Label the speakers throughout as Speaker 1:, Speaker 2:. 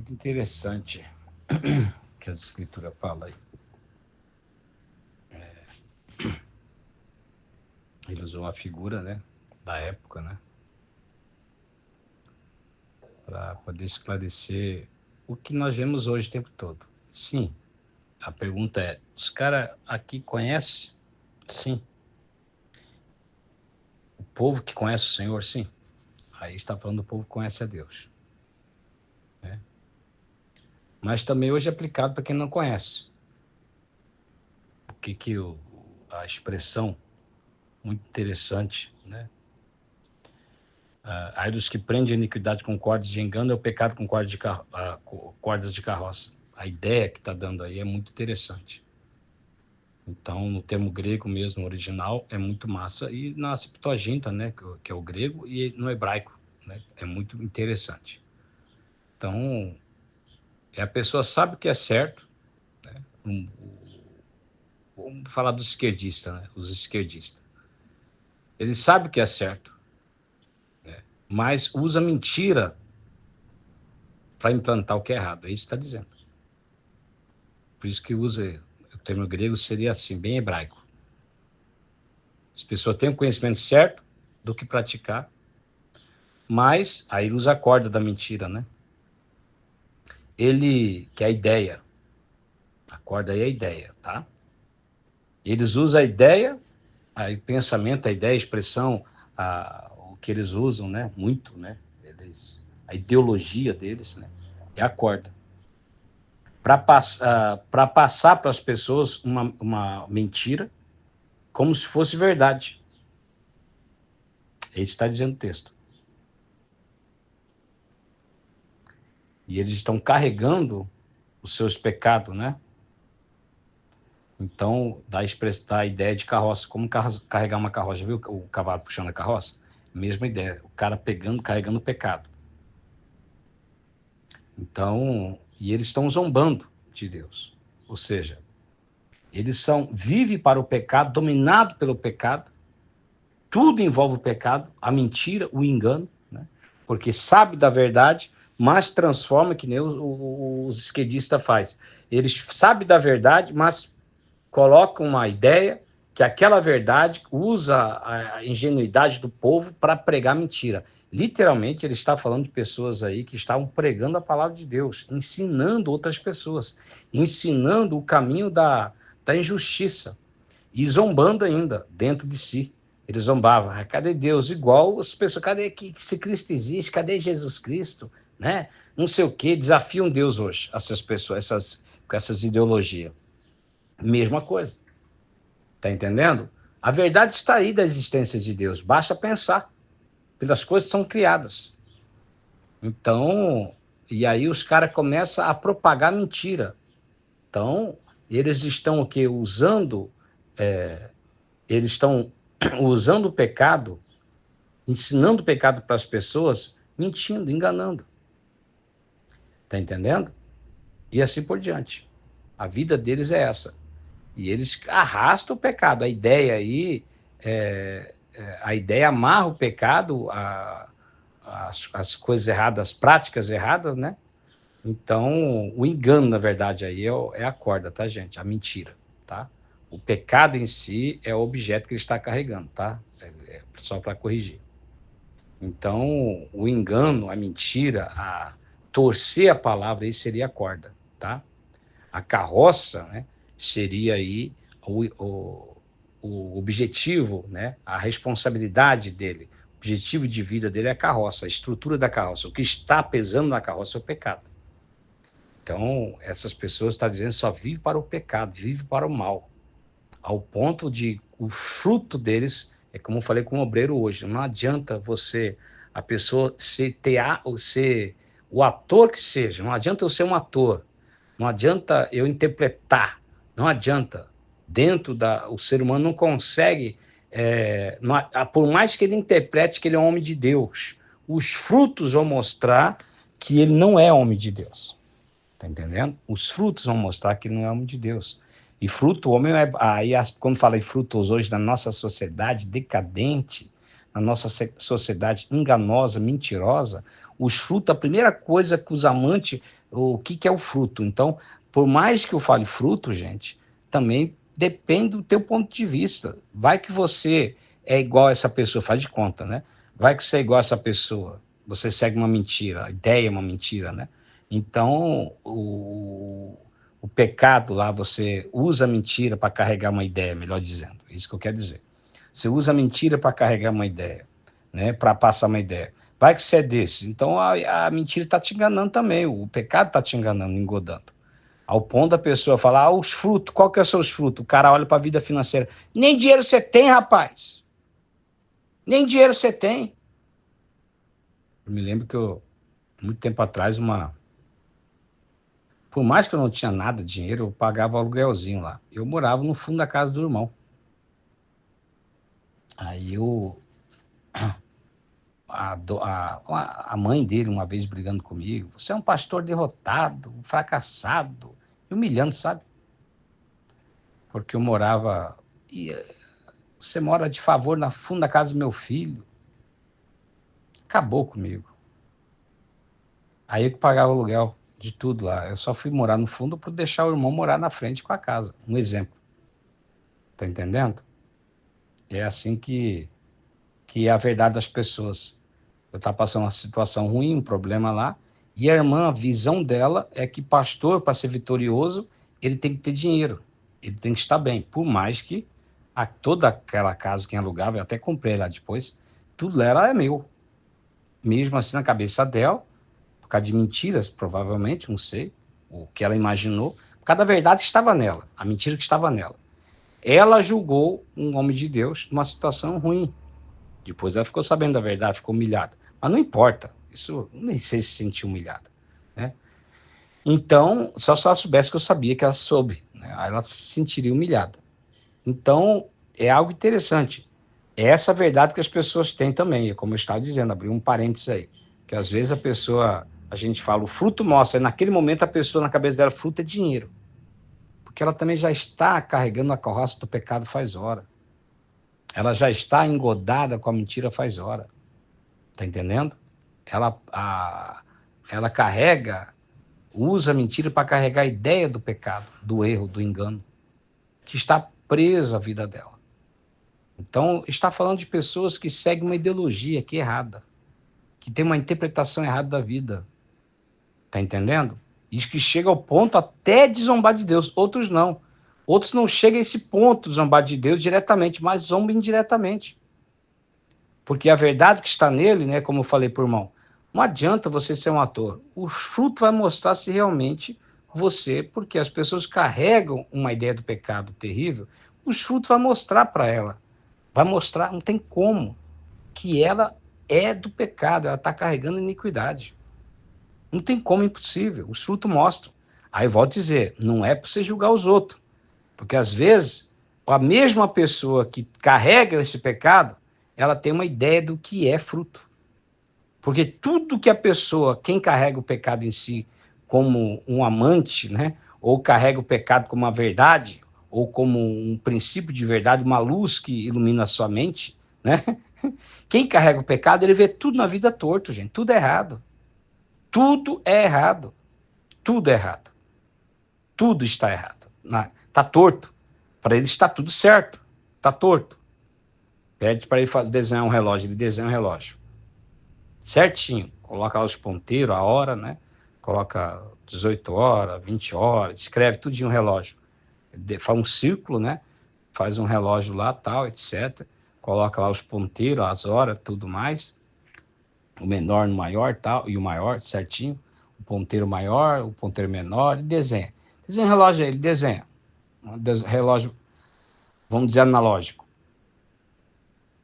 Speaker 1: muito interessante que a Escritura fala aí. Ele usou uma figura, né, da época, né, para poder esclarecer o que nós vemos hoje o tempo todo. Sim, a pergunta é, os caras aqui conhecem? Sim. O povo que conhece o Senhor, sim. Aí está falando do povo que conhece a Deus. Né? Mas também hoje é aplicado para quem não conhece. O que a expressão muito interessante, né? Aí dos que prendem a iniquidade com cordas de engano é o pecado com cordas de carroça. A ideia que está dando aí é muito interessante. Então, no termo grego mesmo, original, é muito massa. E na Septuaginta, né, que é o grego, e no hebraico, né, é muito interessante. Então, a pessoa sabe o que é certo, né? Vamos falar dos esquerdistas, né? Os esquerdistas. Ele sabe o que é certo, né? Mas usa mentira para implantar o que é errado. É isso que está dizendo. Por isso que usa o termo grego, seria assim, bem hebraico. As pessoas têm o conhecimento certo do que praticar, mas aí ele usa a corda da mentira, né? Ele, que é a ideia, a corda aí é a ideia, tá? Eles usam a ideia, aí o pensamento, a ideia, a expressão, o que eles usam, né? Muito, né? A ideologia deles, né? É a corda. Para passar para as pessoas uma mentira como se fosse verdade. É isso que está dizendo o texto. E eles estão carregando os seus pecados, né? Então, dá a ideia de carroça. Como carregar uma carroça? Já viu o cavalo puxando a carroça? Mesma ideia. O cara carregando o pecado. Então, e eles estão zombando de Deus. Ou seja, eles vivem para o pecado, dominado pelo pecado. Tudo envolve o pecado, a mentira, o engano, né? Porque sabe da verdade, mas transforma, que nem os esquerdistas fazem. Eles sabem da verdade, mas colocam uma ideia que aquela verdade usa a ingenuidade do povo para pregar mentira. Literalmente, ele está falando de pessoas aí que estavam pregando a palavra de Deus, ensinando outras pessoas, ensinando o caminho da injustiça e zombando ainda dentro de si. Ele zombava, cadê Deus? Igual as pessoas, cadê que se Cristo existe? Cadê Jesus Cristo? Né? Não sei o quê, desafiam Deus hoje, essas pessoas, com essas ideologias. Mesma coisa. Tá entendendo? A verdade está aí da existência de Deus. Basta pensar. Pelas coisas que são criadas. Então, e aí os caras começam a propagar mentira. Então, eles estão o quê? Eles estão usando o pecado, ensinando o pecado para as pessoas, mentindo, enganando. Tá entendendo? E assim por diante. A vida deles é essa. E eles arrastam o pecado. A ideia aí, a ideia amarra o pecado, as coisas erradas, as práticas erradas, né? Então, o engano, na verdade, aí é a corda, tá, gente? A mentira, tá? O pecado em si é o objeto que ele está carregando, tá? Só para corrigir. Então, o engano, a mentira, a torcer a palavra, aí seria a corda, tá? A carroça, né, seria aí o objetivo, né, a responsabilidade dele, o objetivo de vida dele é a carroça, a estrutura da carroça. O que está pesando na carroça é o pecado. Então, essas pessoas estão dizendo só vive para o pecado, vive para o mal, ao ponto de o fruto deles, é como eu falei com o obreiro hoje, não adianta a pessoa ser o ator que seja, não adianta eu ser um ator, não adianta eu interpretar, não adianta. O ser humano não consegue, por mais que ele interprete que ele é homem de Deus, os frutos vão mostrar que ele não é homem de Deus. Tá entendendo? Os frutos vão mostrar que ele não é homem de Deus. E fruto, o homem quando fala em frutos hoje na nossa sociedade decadente, na nossa sociedade enganosa, mentirosa, os frutos, a primeira coisa que os amantes o que é o fruto. Então, por mais que eu fale fruto, gente, também depende do teu ponto de vista. Vai que você é igual a essa pessoa, faz de conta, né? Vai que você é igual a essa pessoa, você segue uma mentira, a ideia é uma mentira, né? Então, o pecado lá, você usa a mentira para carregar uma ideia, melhor dizendo. É isso que eu quero dizer. Você usa a mentira para carregar uma ideia, né? Para passar uma ideia. Vai que você é desse. Então, a mentira está te enganando também, o pecado está te enganando, engodando. Ao ponto da pessoa falar, os frutos, qual que são os frutos? O cara olha para a vida financeira. Nem dinheiro você tem, rapaz. Nem dinheiro você tem. Eu me lembro que muito tempo atrás, por mais que eu não tinha nada de dinheiro, eu pagava aluguelzinho lá. Eu morava no fundo da casa do irmão. Aí a mãe dele, uma vez brigando comigo, você é um pastor derrotado, um fracassado, humilhando, sabe? Porque eu morava. Você mora de favor na fundo da casa do meu filho. Acabou comigo. Aí eu que pagava o aluguel de tudo lá. Eu só fui morar no fundo para deixar o irmão morar na frente com a casa. Um exemplo. Tá entendendo? É assim que é a verdade das pessoas. Eu estava passando uma situação ruim, um problema lá, e a irmã, a visão dela é que pastor, para ser vitorioso, ele tem que ter dinheiro, ele tem que estar bem. Por mais que toda aquela casa que alugava, eu até comprei lá depois, tudo lá era meu. Mesmo assim, na cabeça dela, por causa de mentiras, provavelmente, não sei, o que ela imaginou, por causa da verdade que estava nela, a mentira que estava nela. Ela julgou um homem de Deus numa situação ruim. Depois ela ficou sabendo da verdade, ficou humilhada. Mas não importa, isso nem sei se sentiu humilhada, né? Então, só se ela soubesse que eu sabia que ela soube, né? Aí ela se sentiria humilhada. Então, é algo interessante. É essa verdade que as pessoas têm também, como eu estava dizendo, abri um parênteses aí, que às vezes a gente fala, o fruto mostra, e naquele momento a pessoa na cabeça dela, fruto é dinheiro, porque ela também já está carregando a carroça do pecado faz hora. Ela já está engodada com a mentira faz hora. Tá entendendo? Ela, ela carrega, usa a mentira para carregar a ideia do pecado, do erro, do engano, que está preso à vida dela. Então, está falando de pessoas que seguem uma ideologia que é errada, que tem uma interpretação errada da vida. Tá entendendo? E que chega ao ponto até de zombar de Deus. Outros não. Outros não chegam a esse ponto de zombar de Deus diretamente, mas zombam indiretamente. Porque a verdade que está nele, né, como eu falei por irmão, não adianta você ser um ator. O fruto vai mostrar se realmente você, porque as pessoas carregam uma ideia do pecado terrível, os frutos vão mostrar para ela. Vai mostrar, não tem como, que ela é do pecado, ela está carregando iniquidade. Não tem como, impossível. Os frutos mostram. Aí volto a dizer, não é para você julgar os outros, porque às vezes a mesma pessoa que carrega esse pecado, ela tem uma ideia do que é fruto. Porque tudo que a pessoa, quem carrega o pecado em si como um amante, né, ou carrega o pecado como uma verdade, ou como um princípio de verdade, uma luz que ilumina a sua mente, né? Quem carrega o pecado, ele vê tudo na vida torto, gente, tudo é errado. Tudo é errado. Tudo é errado. Tudo está errado. Está torto. Para ele está tudo certo. Está torto. Pede para ele desenhar um relógio, ele desenha um relógio. Certinho. Coloca lá os ponteiros, a hora, né? Coloca 18 horas, 20 horas, escreve tudo em um relógio. Faz um círculo, né? Faz um relógio lá, tal, etc. Coloca lá os ponteiros, as horas, tudo mais. O menor no maior, tal, e o maior, certinho. O ponteiro maior, o ponteiro menor, e desenha. Desenha um relógio aí, ele desenha. Um relógio, vamos dizer, analógico.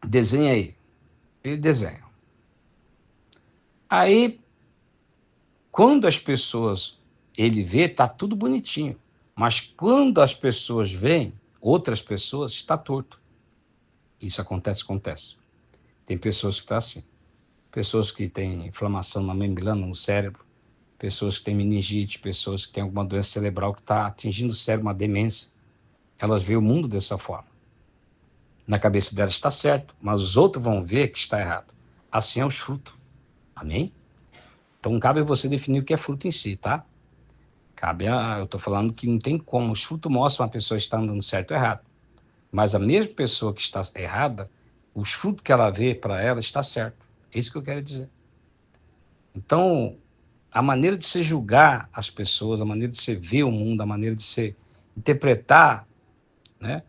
Speaker 1: Desenha aí. Ele desenha. Aí, quando as pessoas, ele vê, tá tudo bonitinho. Mas quando as pessoas veem, outras pessoas, está torto. Isso acontece. Tem pessoas que estão assim. Pessoas que têm inflamação na membrana, no cérebro. Pessoas que têm meningite, pessoas que têm alguma doença cerebral que está atingindo o cérebro, uma demência. Elas veem o mundo dessa forma. Na cabeça delas está certo, mas os outros vão ver que está errado. Assim é os frutos. Amém? Então cabe a você definir o que é fruto em si, tá? Eu estou falando que não tem como. Os frutos mostram uma pessoa está andando certo ou errado. Mas a mesma pessoa que está errada, os frutos que ela vê para ela está certo. É isso que eu quero dizer. Então, a maneira de se julgar as pessoas, a maneira de se ver o mundo, a maneira de se interpretar, né,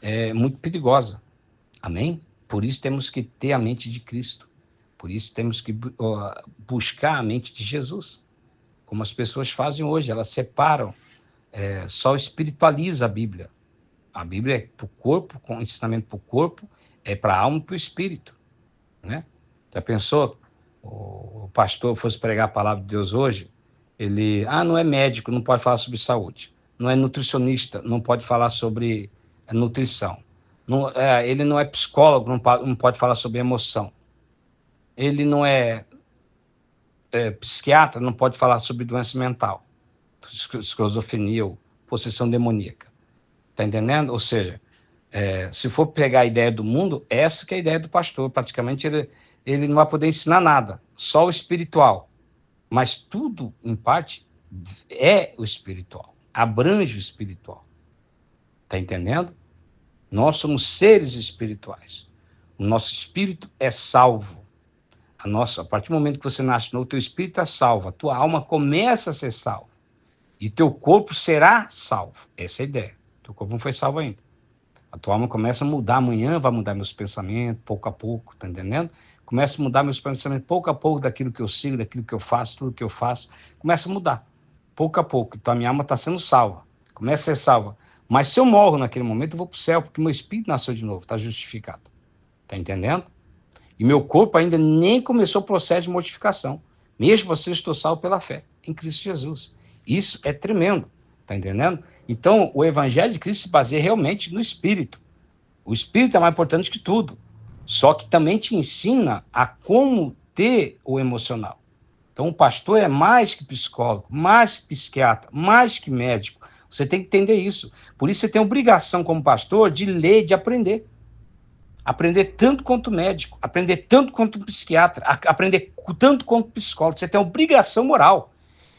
Speaker 1: é muito perigosa. Amém? Por isso temos que ter a mente de Cristo. Por isso temos que buscar a mente de Jesus. Como as pessoas fazem hoje, elas separam, só espiritualiza a Bíblia. A Bíblia é para o corpo, com ensinamento para o corpo, é para a alma e para o espírito. Né? Já pensou? O pastor fosse pregar a palavra de Deus hoje, ele, não é médico, não pode falar sobre saúde. Não é nutricionista, não pode falar sobre nutrição. Não, ele não é psicólogo, não pode falar sobre emoção. Ele não é, psiquiatra, não pode falar sobre doença mental, esquizofrenia ou possessão demoníaca. Tá entendendo? Ou seja, se for pegar a ideia do mundo, essa que é a ideia do pastor. Praticamente ele não vai poder ensinar nada, só o espiritual. Mas tudo, em parte, é o espiritual, abrange o espiritual. Tá entendendo? Nós somos seres espirituais. O nosso espírito é salvo. A partir do momento que você nasce no teu espírito é salvo, a tua alma começa a ser salva. E teu corpo será salvo. Essa é a ideia. Teu corpo não foi salvo ainda. A tua alma começa a mudar. Amanhã vai mudar meus pensamentos, pouco a pouco, tá entendendo? Começa a mudar meus pensamentos pouco a pouco, daquilo que eu sigo, daquilo que eu faço, tudo que eu faço. Começa a mudar, pouco a pouco. Então a minha alma está sendo salva. Começa a ser salva. Mas se eu morro naquele momento, eu vou para o céu, porque meu espírito nasceu de novo, está justificado. Tá entendendo? E meu corpo ainda nem começou o processo de mortificação. Mesmo assim, eu estou salvo pela fé em Cristo Jesus. Isso é tremendo, tá entendendo? Então, o evangelho de Cristo se baseia realmente no Espírito. O Espírito é mais importante que tudo. Só que também te ensina a como ter o emocional. Então, o pastor é mais que psicólogo, mais que psiquiatra, mais que médico. Você tem que entender isso. Por isso, você tem obrigação como pastor de ler, de aprender. Aprender tanto quanto médico, aprender tanto quanto psiquiatra, aprender tanto quanto psicólogo. Você tem obrigação moral,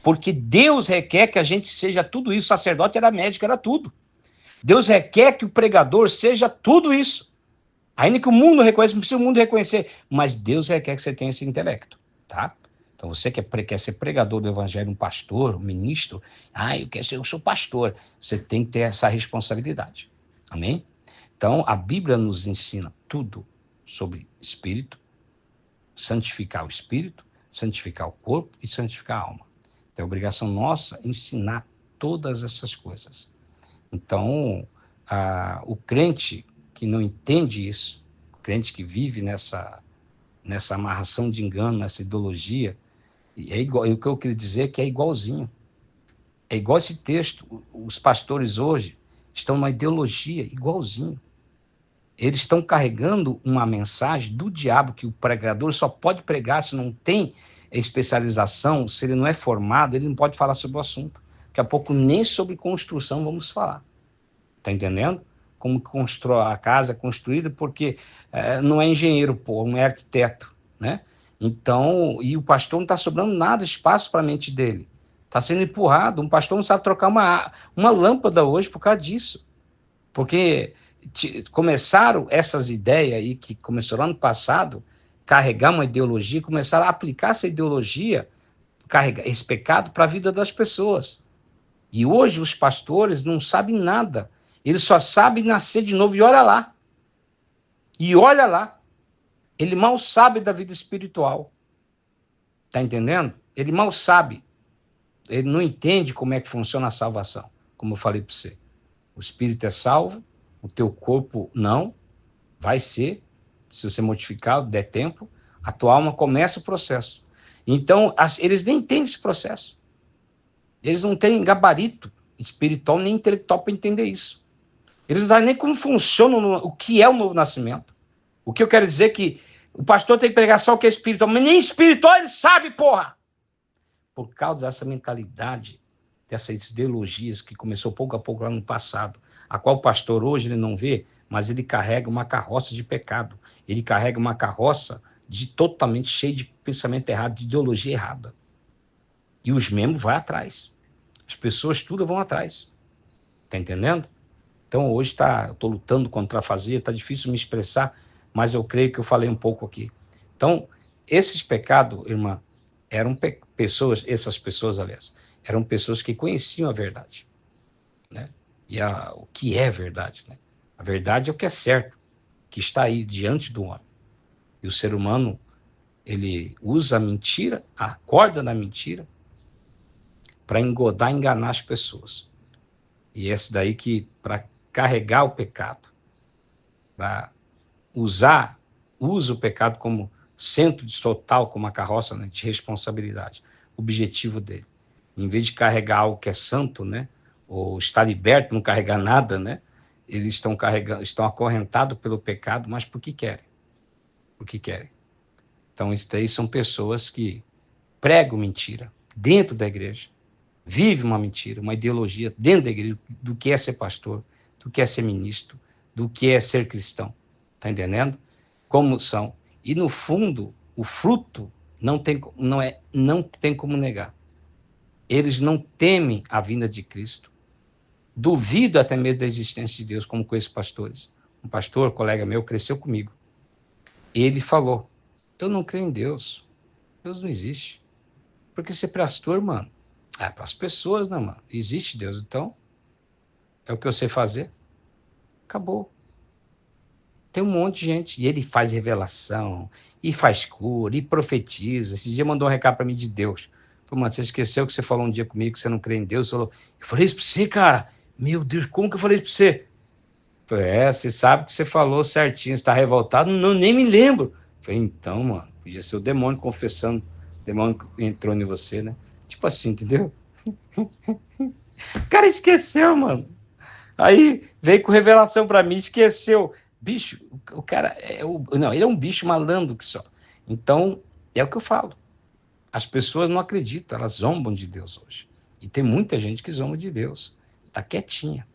Speaker 1: porque Deus requer que a gente seja tudo isso. O sacerdote era médico, era tudo. Deus requer que o pregador seja tudo isso. Ainda que o mundo reconheça, não precisa o mundo reconhecer, mas Deus requer que você tenha esse intelecto, tá? Então você que quer ser pregador do evangelho, um pastor, um ministro, eu sou pastor. Você tem que ter essa responsabilidade. Amém? Então, a Bíblia nos ensina tudo sobre espírito, santificar o espírito, santificar o corpo e santificar a alma. Então, é obrigação nossa ensinar todas essas coisas. Então, o crente que não entende isso, o crente que vive nessa amarração de engano, nessa ideologia, é igual, o que eu queria dizer é que é igualzinho. É igual esse texto. Os pastores hoje estão numa ideologia igualzinho. Eles estão carregando uma mensagem do diabo que o pregador só pode pregar se não tem especialização, se ele não é formado, ele não pode falar sobre o assunto. Daqui a pouco nem sobre construção vamos falar. Tá entendendo? Como a casa é construída, porque não é engenheiro, não é arquiteto, né? Então, e o pastor não está sobrando nada espaço para a mente dele. Está sendo empurrado. Um pastor não sabe trocar uma lâmpada hoje por causa disso. Porque começaram essas ideias aí, que começou lá no passado, carregar uma ideologia, começaram a aplicar essa ideologia, carregar esse pecado para a vida das pessoas. E hoje os pastores não sabem nada. Eles só sabem nascer de novo e olha lá. E olha lá. Ele mal sabe da vida espiritual. Tá entendendo? Ele mal sabe. Ele não entende como é que funciona a salvação, como eu falei para você. O espírito é salvo, o teu corpo não, vai ser, se você mortificar, der tempo, a tua alma começa o processo. Então, eles nem entendem esse processo. Eles não têm gabarito espiritual nem intelectual para entender isso. Eles não sabem nem como funciona, o que é o novo nascimento. O que eu quero dizer é que o pastor tem que pregar só o que é espiritual, mas nem espiritual ele sabe, porra! Por causa dessa mentalidade, dessas ideologias que começou pouco a pouco lá no passado, a qual o pastor hoje ele não vê, mas ele carrega uma carroça de pecado. Ele carrega uma carroça totalmente cheia de pensamento errado, de ideologia errada. E os membros vão atrás. As pessoas tudo vão atrás. Tá entendendo? Então hoje eu estou lutando contra a afasia, está difícil me expressar, mas eu creio que eu falei um pouco aqui. Então, esses pecados, irmã, eram pessoas, essas pessoas, aliás, eram pessoas que conheciam a verdade, né? E o que é verdade, né? A verdade é o que é certo, que está aí diante do homem. E o ser humano, ele usa a mentira, a corda da mentira, para enganar as pessoas. E esse daí que, para carregar o pecado, para usa o pecado como centro de total, como a carroça, né, de responsabilidade. O objetivo dele. Em vez de carregar algo que é santo, né, ou estar liberto, não carregar nada, né, eles estão acorrentados pelo pecado, mas por que querem? Por que querem? Então, isso daí são pessoas que pregam mentira dentro da igreja, vivem uma mentira, uma ideologia dentro da igreja do que é ser pastor, do que é ser ministro, do que é ser cristão. Está entendendo? Como são. E no fundo, o fruto não tem como negar. Eles não temem a vinda de Cristo. Duvidam até mesmo da existência de Deus, como com esses pastores. Um pastor, colega meu, cresceu comigo. Ele falou: eu não creio em Deus. Deus não existe. Porque ser pastor, mano, é para as pessoas, né, mano? Existe Deus, então é o que eu sei fazer. Acabou. Tem um monte de gente. E ele faz revelação, e faz cura, e profetiza. Esse dia mandou um recado para mim de Deus. Falei, mano, você esqueceu que você falou um dia comigo que você não crê em Deus? Falou, eu falei isso para você, cara. Meu Deus, como que eu falei isso para você? Falei, você sabe que você falou certinho, você está revoltado? Não, nem me lembro. Falei, então, mano, podia ser o demônio confessando. O demônio que entrou em você, né? Tipo assim, entendeu? O cara esqueceu, mano. Aí veio com revelação para mim, esqueceu. Bicho, o cara não, ele é um bicho malandro que só. Então, é o que eu falo. As pessoas não acreditam, elas zombam de Deus hoje. E tem muita gente que zomba de Deus. Tá quietinha.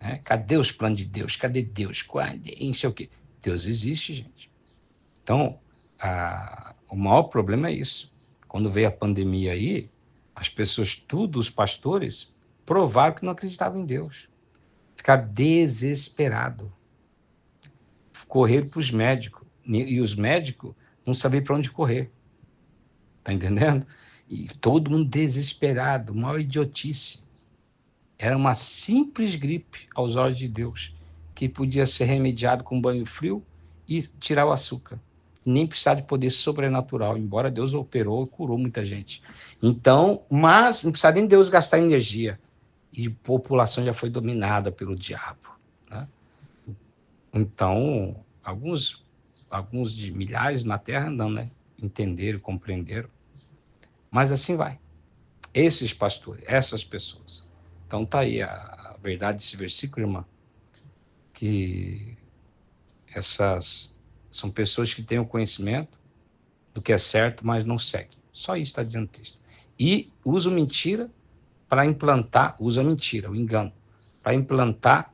Speaker 1: Né? Cadê os planos de Deus? Cadê Deus? Cadê não sei o quê? Deus existe, gente. Então, o maior problema é isso. Quando veio a pandemia aí, as pessoas, tudo, os pastores, provaram que não acreditavam em Deus. Ficaram desesperados. Correram para os médicos. E os médicos não sabiam para onde correr. Tá entendendo? E todo mundo desesperado, maior idiotice. Era uma simples gripe aos olhos de Deus, que podia ser remediado com banho frio e tirar o açúcar. Nem precisar de poder sobrenatural, embora Deus operou e curou muita gente. Então, mas não precisa nem Deus gastar energia. E a população já foi dominada pelo diabo. Né? Então, alguns de milhares na Terra não, né? Entenderam, compreenderam. Mas assim vai. Esses pastores, essas pessoas. Então tá aí a verdade desse versículo, irmã, que essas são pessoas que têm o conhecimento do que é certo, mas não seguem. Só isso está dizendo Cristo. E usam mentira para implantar, usa mentira, o engano, para implantar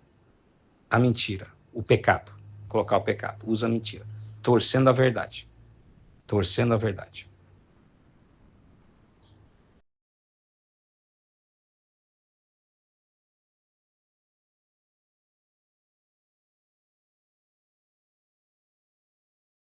Speaker 1: a mentira, o pecado, colocar o pecado, usa a mentira, torcendo a verdade. Torcendo a verdade.